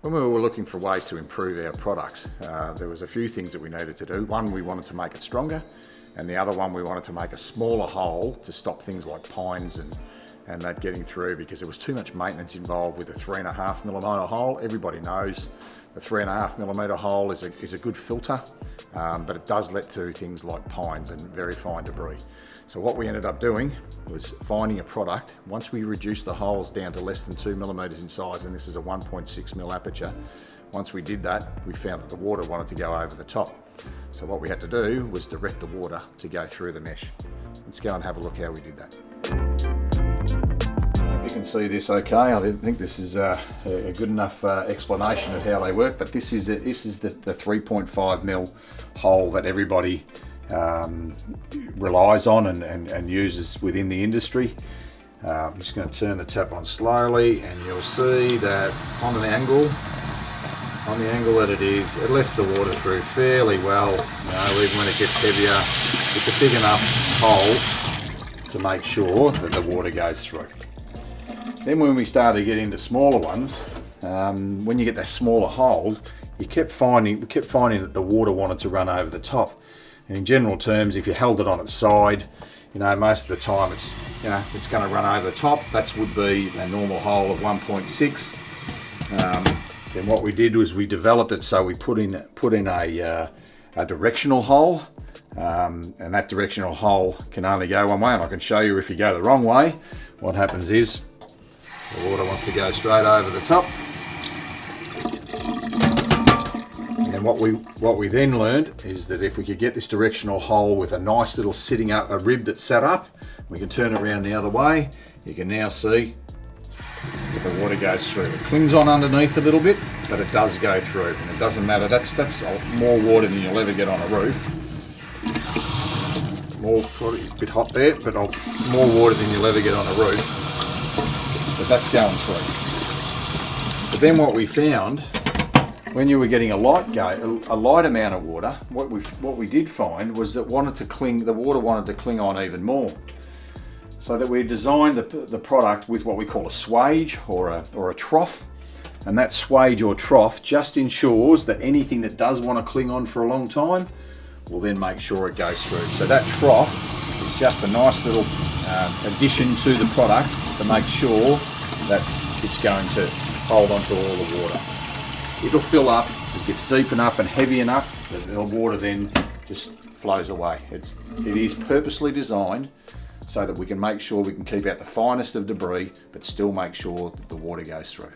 When we were looking for ways to improve our products, there was a few things that we needed to do. One, we wanted to make it stronger, and the other one, we wanted to make a smaller hole to stop things like pines and that getting through, because there was too much maintenance involved with a 3.5mm hole. Everybody knows the 3.5mm hole is a good filter, but it does let to things like pines and very fine debris. So what we ended up doing was finding a product. Once we reduced the holes down to less than 2mm in size, and this is a 1.6mm aperture, once we did that, we found that the water wanted to go over the top. So what we had to do was direct the water to go through the mesh. Let's go and have a look how we did that. You can see this okay. I think this is a good enough explanation of how they work, but this is the 3.5mm hole that everybody relies on and uses within the industry. I'm just going to turn the tap on slowly, and you'll see that on the angle that it is, it lets the water through fairly well. Even when it gets heavier, it's a big enough hole to make sure that the water goes through. Then when we started to get into smaller ones, when you get that smaller hole, we kept finding that the water wanted to run over the top. And in general terms, if you held it on its side, most of the time it's going to run over the top. That would be a normal hole of 1.6. Then what we did was we developed it so we put in a directional hole, and that directional hole can only go one way. And I can show you if you go the wrong way, what happens is the water wants to go straight over the top. And what we then learned is that if we could get this directional hole with a nice little sitting up, a rib that's set up, we can turn it around the other way. You can now see that the water goes through. It clings on underneath a little bit, but it does go through, and it doesn't matter. That's more water than you'll ever get on a roof. Probably a bit hot there, but more water than you'll ever get on a roof. But that's going through. But then what we found, when you were getting a light amount of water, what we did find was that the water wanted to cling on even more. So that we designed the product with what we call a swage or a trough, and that swage or trough just ensures that anything that does want to cling on for a long time will then make sure it goes through. So that trough is just a nice little addition to the product to make sure that it's going to hold on to all the water. It'll fill up, it gets deep enough and heavy enough that the water then just flows away. It is purposely designed so that we can make sure we can keep out the finest of debris, but still make sure that the water goes through.